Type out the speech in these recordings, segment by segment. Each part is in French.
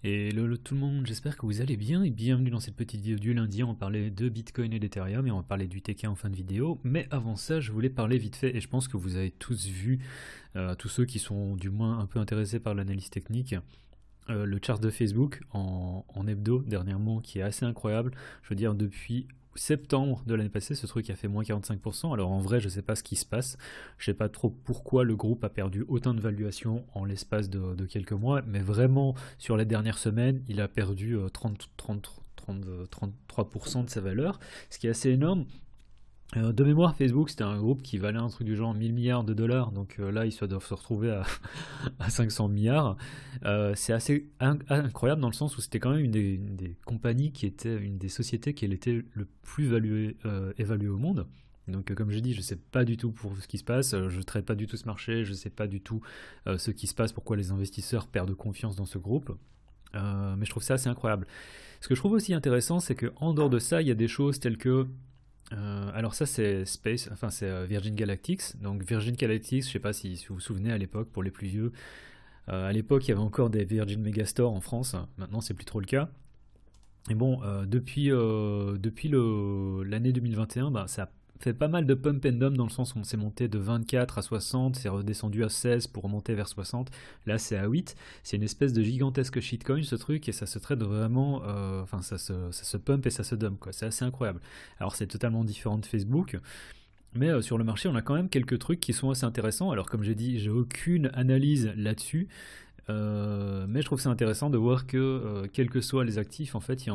Hello tout le monde, j'espère que vous allez bien et bienvenue dans cette petite vidéo du lundi. On va parler de Bitcoin et d'Ethereum et on va parler du TK en fin de vidéo. Mais avant ça, je voulais parler vite fait et je pense que vous avez tous vu, tous ceux qui sont du moins un peu intéressés par l'analyse technique, le chart de Facebook en hebdo dernièrement qui est assez incroyable. Je veux dire, depuis septembre de l'année passée, ce truc a fait moins 45%. Alors en vrai, je sais pas ce qui se passe. Je sais pas trop pourquoi le groupe a perdu autant de valuation en l'espace de quelques mois, mais vraiment sur les dernières semaines, il a perdu 33% de sa valeur, ce qui est assez énorme. De mémoire, Facebook, c'était un groupe qui valait un truc du genre 1000 milliards de dollars, donc là, ils doivent se retrouver à 500 milliards. C'est assez incroyable dans le sens où c'était quand même une des compagnies qui était une des sociétés qui était le plus évaluée au monde. Donc comme je dis, je ne sais pas du tout pour ce qui se passe, je ne traite pas du tout ce marché, je ne sais pas du tout ce qui se passe, pourquoi les investisseurs perdent confiance dans ce groupe. Mais je trouve ça assez incroyable. Ce que je trouve aussi intéressant, c'est qu'en dehors de ça, il y a des choses telles que alors ça c'est Space, enfin c'est Virgin Galactic. Donc Virgin Galactic, je sais pas si vous vous souvenez à l'époque, pour les plus vieux, à l'époque il y avait encore des Virgin Megastore en France, maintenant c'est plus trop le cas. Et bon, depuis l'année 2021, bah, ça a fait pas mal de pump and dump dans le sens où on s'est monté de 24 à 60, c'est redescendu à 16 pour remonter vers 60, là c'est à 8. C'est une espèce de gigantesque shitcoin ce truc et ça se traite vraiment, enfin ça se pump et ça se dump quoi, c'est assez incroyable. Alors c'est totalement différent de Facebook, mais sur le marché on a quand même quelques trucs qui sont assez intéressants. Alors comme j'ai dit, j'ai aucune analyse là-dessus, mais je trouve ça intéressant de voir que, quels que soient les actifs, en fait,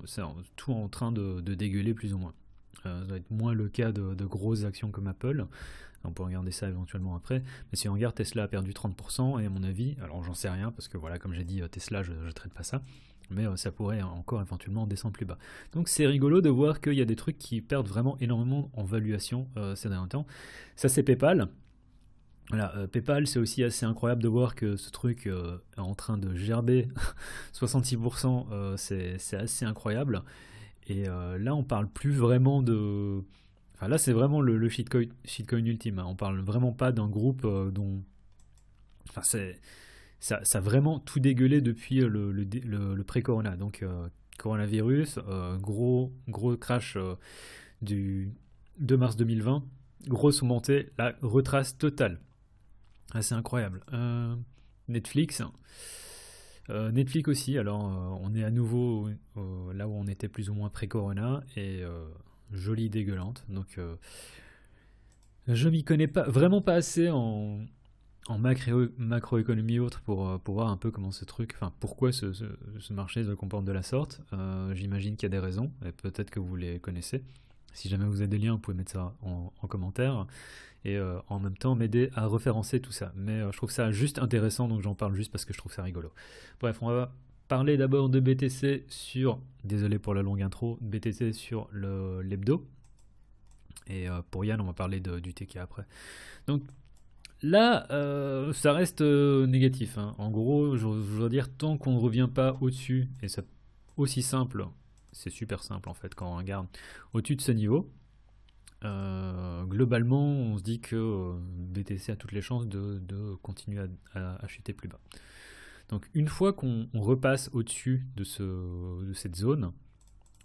c'est tout en train de dégueuler plus ou moins. Ça va être moins le cas de grosses actions comme Apple. On peut regarder ça éventuellement après. Mais si on regarde, Tesla a perdu 30%, et à mon avis, alors j'en sais rien, parce que voilà, comme j'ai dit, Tesla, je ne traite pas ça, mais ça pourrait encore éventuellement descendre plus bas. Donc c'est rigolo de voir qu'il y a des trucs qui perdent vraiment énormément en valuation ces derniers temps. Ça, c'est PayPal. Voilà, PayPal, c'est aussi assez incroyable de voir que ce truc est en train de gerber 66%, c'est assez incroyable. Et là, on parle plus vraiment de. Enfin, là, c'est vraiment le shitcoin ultime, hein. On parle vraiment pas d'un groupe dont. Enfin, ça a vraiment tout dégueulé depuis le pré-corona. Donc, coronavirus, gros crash du 2 mars 2020, grosse montée, la retrace totale. Ah, c'est incroyable. Netflix. Netflix aussi, alors on est à nouveau là où on était plus ou moins pré-corona et jolie dégueulante. Donc je m'y connais pas vraiment pas assez en macroéconomie autre pour voir un peu comment ce truc, enfin pourquoi ce marché se comporte de la sorte. J'imagine qu'il y a des raisons et peut-être que vous les connaissez. Si jamais vous avez des liens, vous pouvez mettre ça en commentaire et en même temps m'aider à référencer tout ça. Mais je trouve ça juste intéressant, donc j'en parle juste parce que je trouve ça rigolo. Bref, on va parler d'abord de BTC désolé pour la longue intro, BTC sur l'hebdo. Et pour Yann, on va parler du TK après. Donc là, ça reste négatif, hein. En gros, je veux dire, tant qu'on ne revient pas au-dessus, et c'est aussi simple, c'est super simple en fait, quand on regarde au-dessus de ce niveau, globalement, on se dit que BTC a toutes les chances de continuer à chuter plus bas. Donc une fois qu'on repasse au-dessus de cette zone,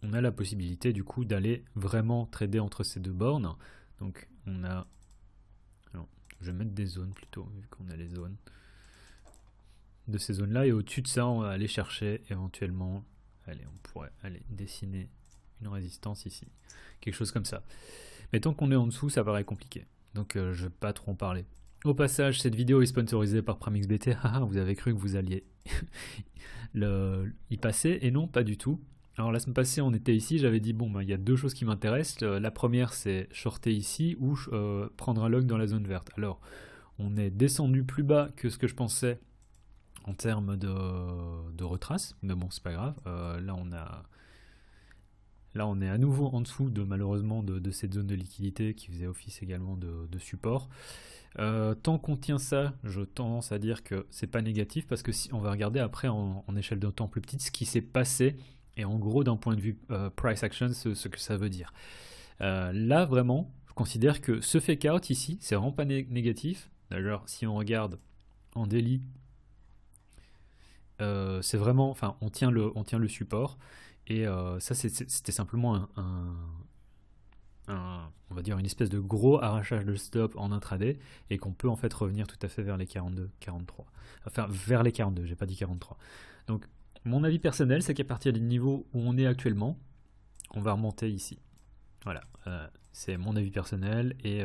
on a la possibilité du coup d'aller vraiment trader entre ces deux bornes. Donc on a... Alors, je vais mettre des zones plutôt, vu qu'on a les zones de ces zones-là. Et au-dessus de ça, on va aller chercher éventuellement... Allez, on pourrait aller dessiner une résistance ici. Quelque chose comme ça. Mais tant qu'on est en dessous, ça paraît compliqué. Donc je ne vais pas trop en parler. Au passage, cette vidéo est sponsorisée par PrimeXBT. Vous avez cru que vous alliez y passer, et non, pas du tout. Alors la semaine passée, on était ici, j'avais dit, bon, il y a deux choses qui m'intéressent. La première, c'est shorter ici ou prendre un log dans la zone verte. Alors, on est descendu plus bas que ce que je pensais en termes de retrace, mais bon, c'est pas grave. Là, on est à nouveau en dessous malheureusement de cette zone de liquidité qui faisait office également de support. Tant qu'on tient ça, je tendance à dire que c'est pas négatif parce que si on va regarder après en échelle de temps plus petite ce qui s'est passé et en gros d'un point de vue price action ce que ça veut dire. Là vraiment, je considère que ce fake out ici, c'est vraiment pas négatif. D'ailleurs, si on regarde en daily, c'est vraiment, enfin, on tient le support. Et ça, c'était simplement on va dire une espèce de gros arrachage de stop en intraday et qu'on peut en fait revenir tout à fait vers les 42, 43. Enfin, vers les 42, j'ai pas dit 43. Donc, mon avis personnel, c'est qu'à partir du niveau où on est actuellement, on va remonter ici. Voilà, c'est mon avis personnel et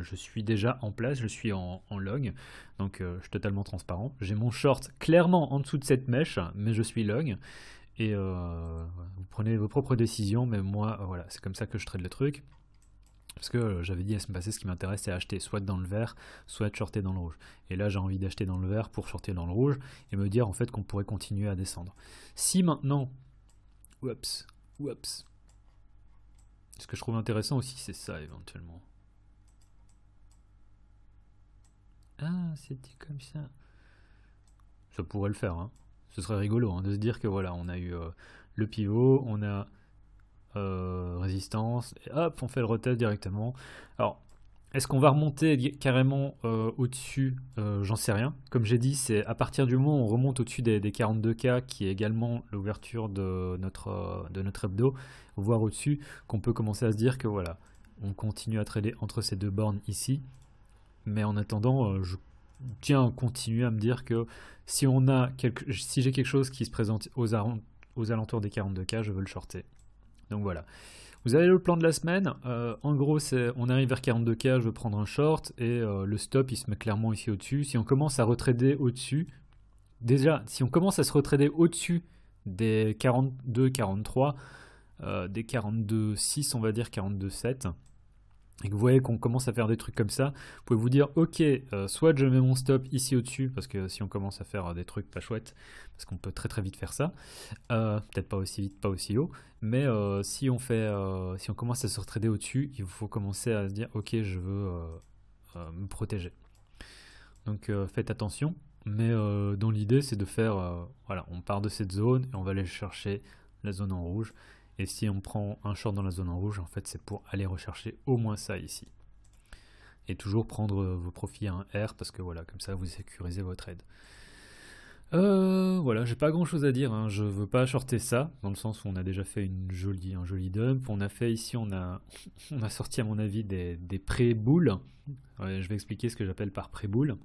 je suis déjà en place, je suis en log, donc je suis totalement transparent. J'ai mon short clairement en dessous de cette mèche, mais je suis log et vous prenez vos propres décisions, mais moi, voilà, c'est comme ça que je trade le truc. Parce que j'avais dit à ce passé, ce qui m'intéresse, c'est acheter soit dans le vert, soit shorter dans le rouge. Et là, j'ai envie d'acheter dans le vert pour shorter dans le rouge et me dire en fait qu'on pourrait continuer à descendre. Si maintenant, oups, oups, ce que je trouve intéressant aussi, c'est ça éventuellement. Ah, c'était comme ça. Ça pourrait le faire, hein. Ce serait rigolo hein, de se dire que voilà, on a eu le pivot, on a résistance, et hop, on fait le retest directement. Alors, est-ce qu'on va remonter carrément au-dessus? J'en sais rien. Comme j'ai dit, c'est à partir du moment où on remonte au-dessus des 42K, qui est également l'ouverture de notre hebdo, voire au-dessus, qu'on peut commencer à se dire que voilà, on continue à trader entre ces deux bornes ici. Mais en attendant, je tiens à continuer à me dire que si j'ai quelque chose qui se présente aux alentours des 42K, je veux le shorter. Donc voilà. Vous avez le plan de la semaine. En gros, on arrive vers 42K, je veux prendre un short et le stop il se met clairement ici au-dessus. Si on commence à retrader au-dessus, déjà, si on commence à se retrader au-dessus des 42, 43, des 42,6, on va dire 42,7, et que vous voyez qu'on commence à faire des trucs comme ça, vous pouvez vous dire ok, soit je mets mon stop ici au-dessus, parce que si on commence à faire des trucs pas chouettes, parce qu'on peut très très vite faire ça, peut-être pas aussi vite, pas aussi haut, mais si on commence à se retrader au-dessus, il faut commencer à se dire ok, je veux me protéger. Donc faites attention, mais dans l'idée c'est de faire, voilà, on part de cette zone et on va aller chercher la zone en rouge. Et si on prend un short dans la zone en rouge, en fait, c'est pour aller rechercher au moins ça ici. Et toujours prendre vos profits à un R, parce que voilà, comme ça, vous sécurisez votre trade. Voilà, j'ai pas grand chose à dire, hein. Je veux pas shorter ça, dans le sens où on a déjà fait un joli dump. On a fait ici, on a sorti à mon avis des pré-boules. Ouais, je vais expliquer ce que j'appelle par pré-boule.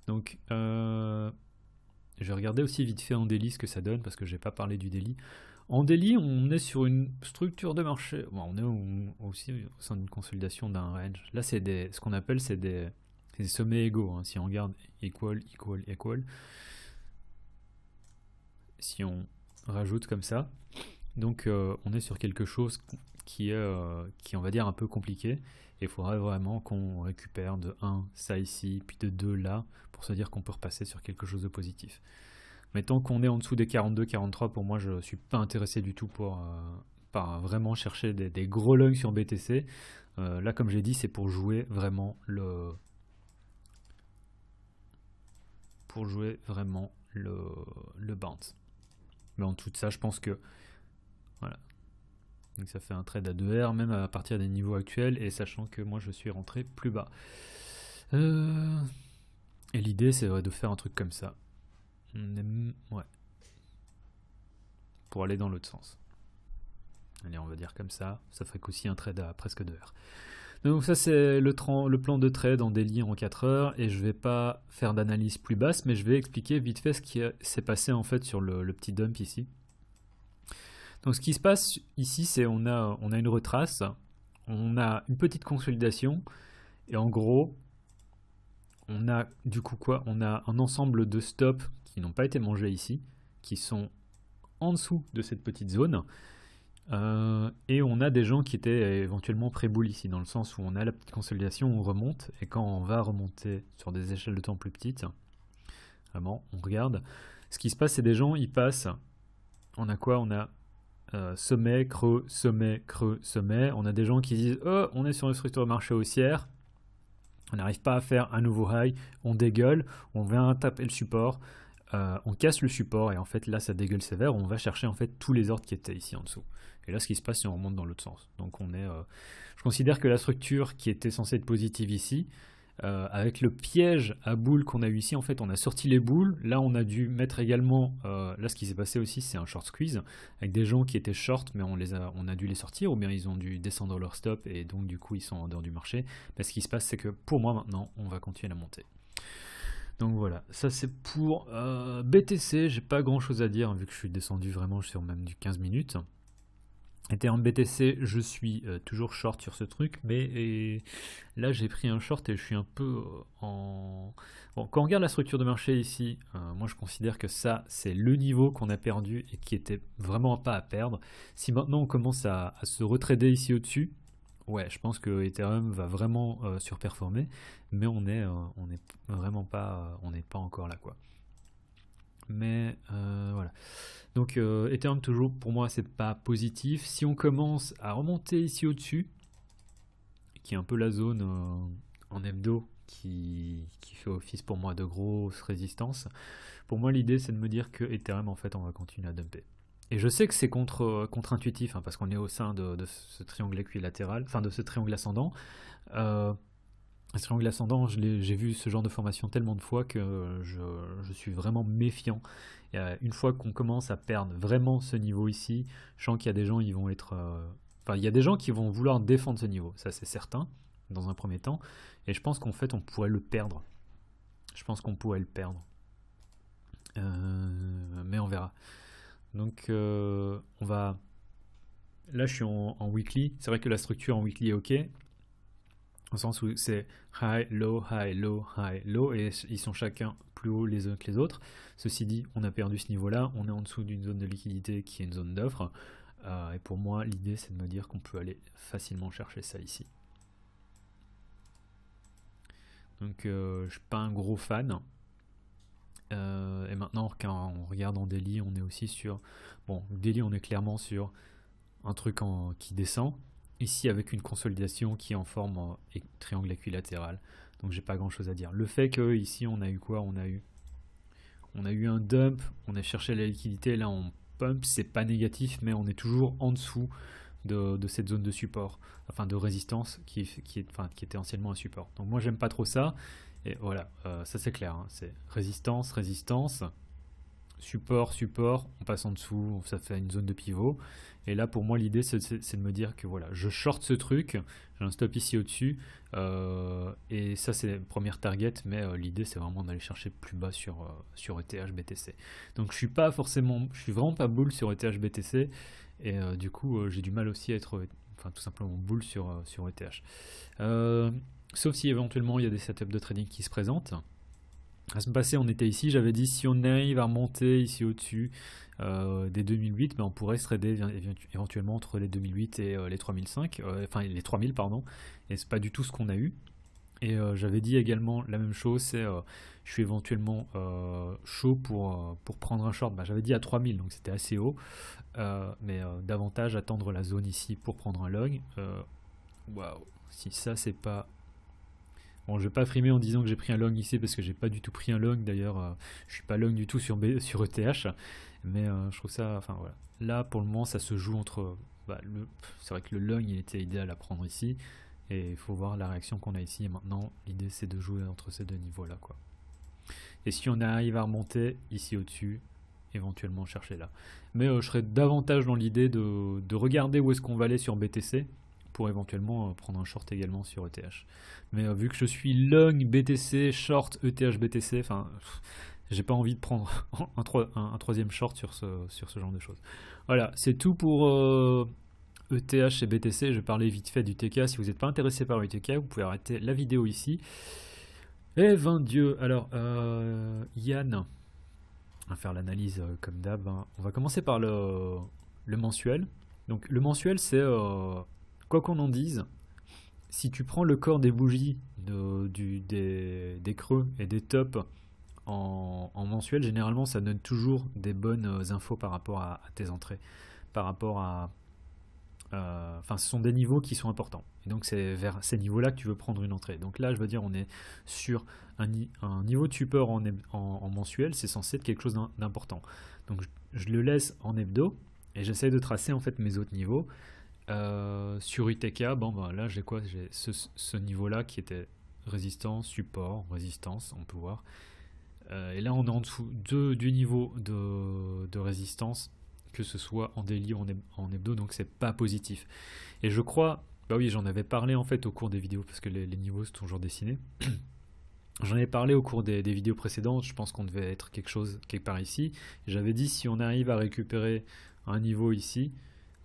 Donc, je vais regarder aussi vite fait en daily ce que ça donne, parce que j'ai pas parlé du daily. En daily, on est sur une structure de marché. Bon, on est aussi au sein d'une consolidation d'un range. Là, c'est ce qu'on appelle des sommets égaux. Hein. Si on regarde equal, equal, equal, si on rajoute comme ça, donc on est sur quelque chose qui est, on va dire, un peu compliqué. Et il faudrait vraiment qu'on récupère de 1 ça ici, puis de 2 là, pour se dire qu'on peut repasser sur quelque chose de positif. Mais tant qu'on est en dessous des 42-43, pour moi, je ne suis pas intéressé du tout par vraiment chercher des gros longs sur BTC. Là, comme j'ai dit, c'est pour jouer vraiment le bounce. Mais en tout ça, je pense que voilà. Donc ça fait un trade à 2R, même à partir des niveaux actuels, et sachant que moi, je suis rentré plus bas. Et l'idée, c'est de faire un truc comme ça. Ouais. Pour aller dans l'autre sens. Allez, on va dire comme ça. Ça ferait qu'aussi un trade à presque 2 heures. Donc ça, c'est le plan de trade en daily en 4 heures. Et je vais pas faire d'analyse plus basse, mais je vais expliquer vite fait ce qui s'est passé en fait sur le petit dump ici. Donc ce qui se passe ici, c'est on a une retrace. On a une petite consolidation. Et en gros, on a du coup quoi? On a un ensemble de stops qui n'ont pas été mangés ici, qui sont en dessous de cette petite zone. Et on a des gens qui étaient éventuellement pré-bull ici, dans le sens où on a la petite consolidation, on remonte, et quand on va remonter sur des échelles de temps plus petites, vraiment, on regarde, ce qui se passe, c'est des gens, ils passent, on a quoi? On a sommet, creux, sommet, creux, sommet. On a des gens qui disent, oh, on est sur une structure de marché haussière, on n'arrive pas à faire un nouveau high, on dégueule, on vient taper le support, on casse le support, et en fait là ça dégueule sévère, on va chercher en fait tous les ordres qui étaient ici en dessous. Et là ce qui se passe, c'est on remonte dans l'autre sens. Donc je considère que la structure qui était censée être positive ici, avec le piège à boules qu'on a eu ici, en fait, on a sorti les boules. Là, on a dû mettre également. Là, ce qui s'est passé aussi, c'est un short squeeze avec des gens qui étaient short, mais on a dû les sortir, ou bien ils ont dû descendre leur stop et donc du coup ils sont en dehors du marché. Mais ce qui se passe, c'est que pour moi maintenant, on va continuer la montée. Donc voilà, ça c'est pour BTC. J'ai pas grand chose à dire vu que je suis descendu vraiment sur même du 15 minutes. Ethereum BTC, je suis toujours short sur ce truc, mais là j'ai pris un short et je suis un peu en... Bon, quand on regarde la structure de marché ici, moi je considère que ça c'est le niveau qu'on a perdu et qui était vraiment pas à perdre. Si maintenant on commence à se retrader ici au-dessus, ouais, je pense que Ethereum va vraiment surperformer, mais on est vraiment pas, on n'est pas encore là quoi. Mais voilà. Donc Ethereum toujours pour moi c'est pas positif. Si on commence à remonter ici au-dessus, qui est un peu la zone en hebdo qui fait office pour moi de grosse résistance, pour moi l'idée c'est de me dire que Ethereum en fait on va continuer à dumper. Et je sais que c'est contre-intuitif hein, parce qu'on est au sein de ce triangle équilatéral, enfin de ce triangle ascendant. Ce triangle ascendant, j'ai vu ce genre de formation tellement de fois que je suis vraiment méfiant. Et, une fois qu'on commence à perdre vraiment ce niveau ici, je sens qu'il y a des gens ils vont être... Enfin, il y a des gens qui vont vouloir défendre ce niveau, ça c'est certain, dans un premier temps. Et je pense qu'en fait on pourrait le perdre. Je pense qu'on pourrait le perdre. Mais on verra. Donc on va... Là je suis en weekly. C'est vrai que la structure en weekly est ok. Au sens où c'est high, low, high, low, high, low, et ils sont chacun plus hauts les uns que les autres. Ceci dit, on a perdu ce niveau-là, on est en dessous d'une zone de liquidité qui est une zone d'offre. Et pour moi, l'idée, c'est de me dire qu'on peut aller facilement chercher ça ici. Donc, je ne suis pas un gros fan. Et maintenant, quand on regarde en daily, on est aussi sur... Bon, daily, on est clairement sur un truc qui descend. Ici avec une consolidation qui est en forme triangle équilatéral. Donc j'ai pas grand chose à dire. Le fait que ici on a eu quoi? On a eu un dump, on a cherché la liquidité, là on pump, c'est pas négatif, mais on est toujours en dessous de cette zone de support, enfin de résistance qui était anciennement un support. Donc moi j'aime pas trop ça. Et voilà, ça c'est clair, hein, c'est résistance, résistance, support, support, on passe en dessous, ça fait une zone de pivot. Et là, pour moi, l'idée, c'est de me dire que voilà, je short ce truc, j'ai un stop ici au-dessus, et ça, c'est la première target, mais l'idée, c'est vraiment d'aller chercher plus bas sur ETH BTC. Donc, je suis vraiment pas bull sur ETH BTC, et du coup, j'ai du mal aussi à être, enfin, tout simplement bull sur ETH. Sauf si éventuellement, il y a des setups de trading qui se présentent. La semaine passée, on était ici, j'avais dit si on arrive à remonter ici au-dessus des 2008, ben on pourrait se trader éventuellement entre les 2008 et les 3005, enfin les 3000 pardon, et c'est pas du tout ce qu'on a eu. Et j'avais dit également la même chose, c'est je suis éventuellement chaud pour prendre un short, ben, j'avais dit à 3000, donc c'était assez haut, mais davantage attendre la zone ici pour prendre un long. Waouh, si ça c'est pas... Bon, je vais pas frimer en disant que j'ai pris un long ici parce que j'ai pas du tout pris un long. D'ailleurs, je suis pas long du tout sur ETH, mais je trouve ça, enfin voilà. Là, pour le moment, ça se joue entre. C'est vrai que le long, il était idéal à prendre ici, et il faut voir la réaction qu'on a ici. Et maintenant, l'idée, c'est de jouer entre ces deux niveaux-là, quoi. Et si on arrive à remonter ici au-dessus, éventuellement chercher là. Mais je serais davantage dans l'idée de regarder où est-ce qu'on va aller sur BTC pour éventuellement prendre un short également sur ETH. Mais vu que je suis long BTC, short ETH BTC, enfin, j'ai pas envie de prendre un troisième short sur ce genre de choses. Voilà, c'est tout pour ETH et BTC. Je parlais vite fait du TK. Si vous n'êtes pas intéressé par le TK, vous pouvez arrêter la vidéo ici. Eh 20 Dieu. Alors, Yann, on va faire l'analyse comme d'hab. Hein. On va commencer par le mensuel. Donc, le mensuel, c'est... quoi qu'on en dise, si tu prends le corps des bougies des creux et des tops en mensuel, généralement ça donne toujours des bonnes infos par rapport à tes entrées, par rapport à... Enfin, ce sont des niveaux qui sont importants. Et donc c'est vers ces niveaux-là que tu veux prendre une entrée. Donc là, je veux dire, on est sur un niveau de support en mensuel, c'est censé être quelque chose d'important. Donc je le laisse en hebdo, et j'essaie de tracer en fait mes autres niveaux. Sur UTK, bon, ben, là j'ai quoi? J'ai ce niveau-là qui était résistance, support, résistance, on peut voir. Et là on est en dessous du niveau de résistance, que ce soit en daily ou en hebdo, donc c'est pas positif. Et je crois, bah oui, j'en avais parlé en fait au cours des vidéos, parce que les niveaux sont toujours dessinés. J'en ai parlé au cours des vidéos précédentes, je pense qu'on devait être quelque part ici. J'avais dit si on arrive à récupérer un niveau ici,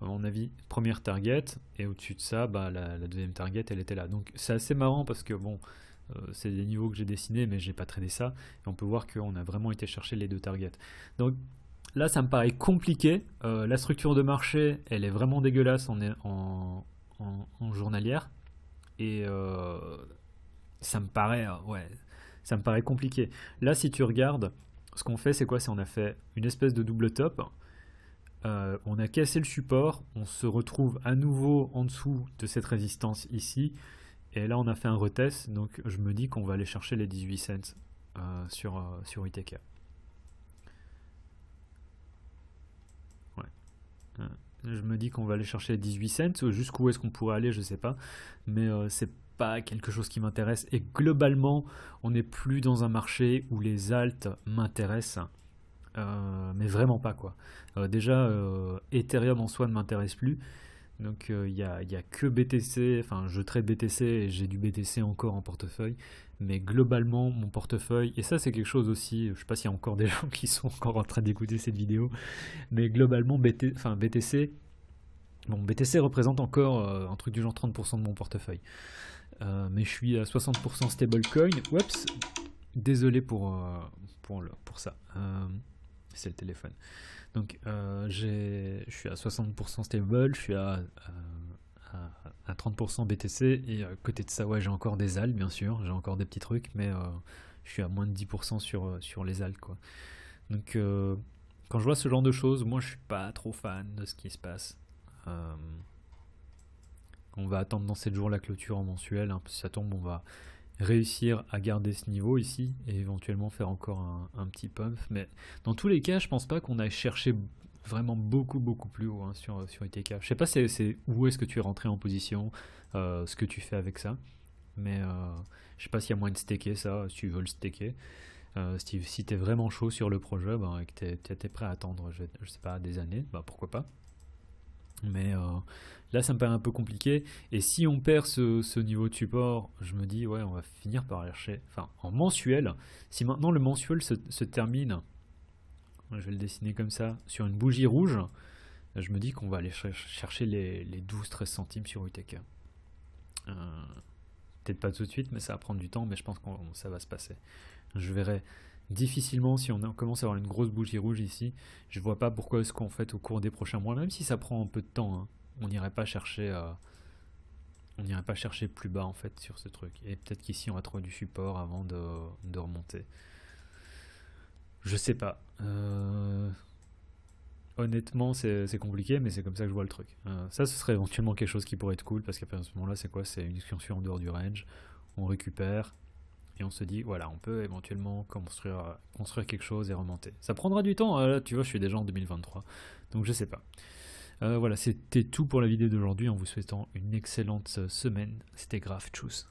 à mon avis, première target, et au-dessus de ça, bah, la deuxième target, elle était là. Donc c'est assez marrant parce que bon, c'est des niveaux que j'ai dessinés, mais j'ai pas tradé ça, et on peut voir qu'on a vraiment été chercher les deux targets. Donc là, ça me paraît compliqué. La structure de marché, elle est vraiment dégueulasse en journalière, et ça me paraît, ouais, ça me paraît compliqué. Là, si tu regardes, ce qu'on fait, c'est quoi? C'est on a fait une espèce de double top. On a cassé le support, on se retrouve à nouveau en dessous de cette résistance ici, et là on a fait un retest, donc je me dis qu'on va aller chercher les 18 cents sur ITK. Ouais. Je me dis qu'on va aller chercher les 18 cents, jusqu'où est-ce qu'on pourrait aller, je sais pas, mais c'est pas quelque chose qui m'intéresse, et globalement on n'est plus dans un marché où les alts m'intéressent. Mais vraiment pas quoi. Déjà, Ethereum en soi ne m'intéresse plus. Donc il y a que BTC, enfin je trade BTC et j'ai du BTC encore en portefeuille. Mais globalement, mon portefeuille, et ça c'est quelque chose aussi, je sais pas s'il y a encore des gens qui sont encore en train d'écouter cette vidéo, mais globalement BTC, bon BTC représente encore un truc du genre 30% de mon portefeuille. Mais je suis à 60% stablecoin. Oups, désolé pour ça. C'est le téléphone. Donc je suis à 60% stable, je suis à 30% BTC, et à côté de ça, ouais, j'ai encore des ALT, bien sûr, j'ai encore des petits trucs, mais je suis à moins de 10% sur les ALT, quoi. Donc quand je vois ce genre de choses, moi je suis pas trop fan de ce qui se passe. On va attendre dans 7 jours la clôture en mensuel, hein, si ça tombe, on va réussir à garder ce niveau ici et éventuellement faire encore un petit pump, mais dans tous les cas je pense pas qu'on aille chercher vraiment beaucoup plus haut, hein, sur ITK. Je sais pas c'est où est-ce que tu es rentré en position, ce que tu fais avec ça, mais je sais pas s'il y a moyen de staker ça, si tu veux le staker. Si tu es vraiment chaud sur le projet, bah, et que tu es prêt à attendre, je sais pas, des années, bah pourquoi pas. Mais là, ça me paraît un peu compliqué. Et si on perd ce niveau de support, je me dis, ouais, on va finir par aller chercher. Enfin, en mensuel, si maintenant le mensuel se termine, je vais le dessiner comme ça, sur une bougie rouge, je me dis qu'on va aller chercher les 12-13 centimes sur UTK. Peut-être pas tout de suite, mais ça va prendre du temps, mais je pense que ça va se passer. Je verrai difficilement, si on commence à avoir une grosse bougie rouge ici, je vois pas pourquoi est-ce qu'en fait au cours des prochains mois, même si ça prend un peu de temps, hein, on n'irait pas chercher plus bas en fait sur ce truc. Et peut-être qu'ici on va trouver du support avant de remonter. Je sais pas. Honnêtement, c'est compliqué, mais c'est comme ça que je vois le truc. Ça, ce serait éventuellement quelque chose qui pourrait être cool, parce qu'à ce moment-là, c'est quoi? C'est une extension en dehors du range. On récupère, et on se dit, voilà, on peut éventuellement construire quelque chose et remonter. Ça prendra du temps, là, tu vois, je suis déjà en 2023, donc je sais pas. Voilà, c'était tout pour la vidéo d'aujourd'hui, en vous souhaitant une excellente semaine. C'était Graph, tchuss.